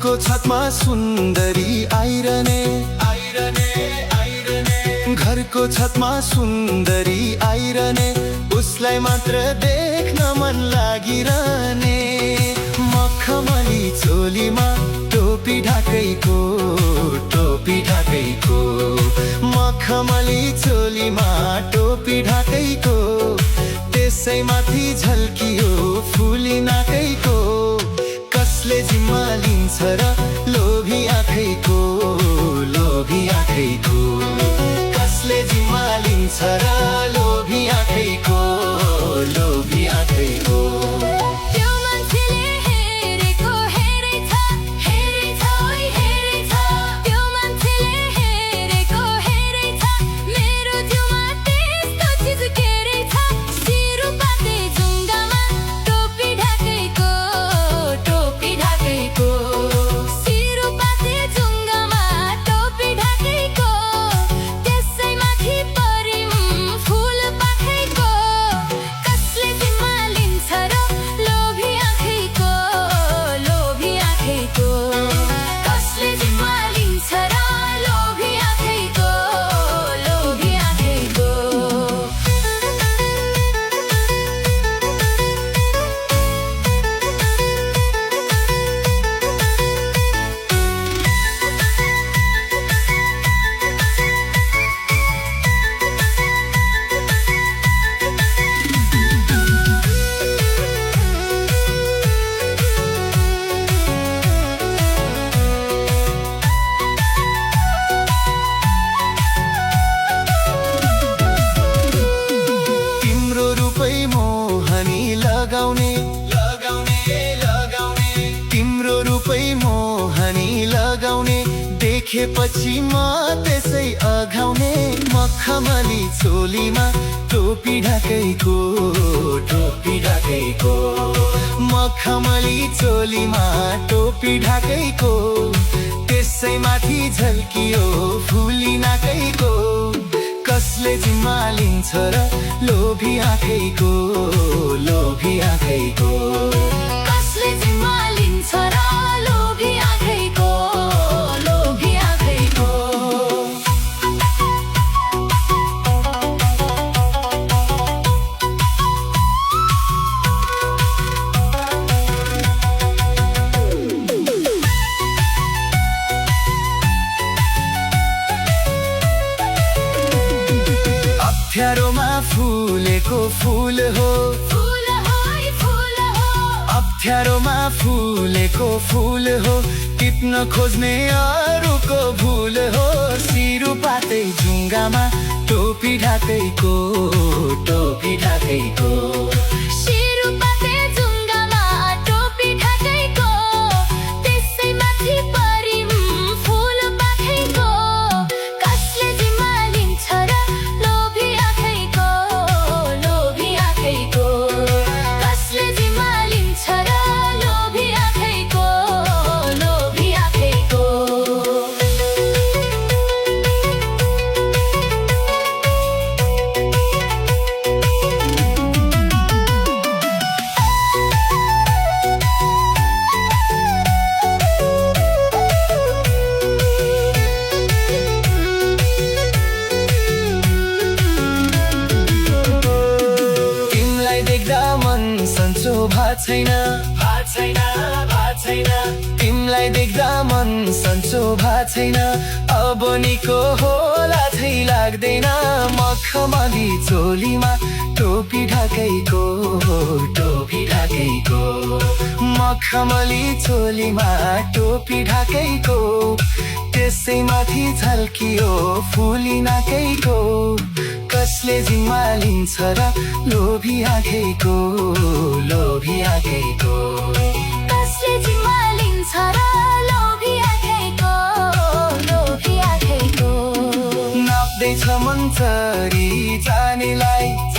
घरको छतमा सुन्दरी आइरहने घरको छतमा सुन्दरी आइरहने उसलाई मात्र देख्न मन लागिरहने मखमली चोलीमा टोपी ढाकैको मखमली चोलीमा टोपी ढाकैको त्यसैमाथि झल्कियो फुली नाकैको कसले जिम्मा लिन्छ र लोभी आँखैको कसले जिम्मा लिन्छ र लोभी आँखैको तिम्रो रूपै मोहनी लगाउने देखेपछि म त्यसै अघाउने मखमली चोलीमा टोपी ढाकैको मखमली चोलीमा टोपी ढाकैको त्यसैमाथि झल्कियो फुली नाकैको कसले जिम्मा लिन्छ र लोभी आँखैको कसले जिम्मा लिन्छ र लोभी आँखैको अप्ठ्यारोमा फुलेको फुल हो अप्ठ्यारोमा फुलेको फुल हो टिप्न खोज्ने अरूको भुल हो सिरुपाते जुङ्गामा टोपी ढाकैको तिमलाई देख्दा मन सन्चो भएको छैन अब निको होला झै लाग्दैन मखमली चोलीमा टोपी ढाकैको मखमली चोलीमा टोपी ढाकैको त्यसैमाथि झल्कियो फुली नाकैको कसले जिम्मा लिन्छ र लोभी आँखैको कसले जिम्मा लिन्छ र लोभी आँखैको नाप्दैछ मन्चरी जानेलाई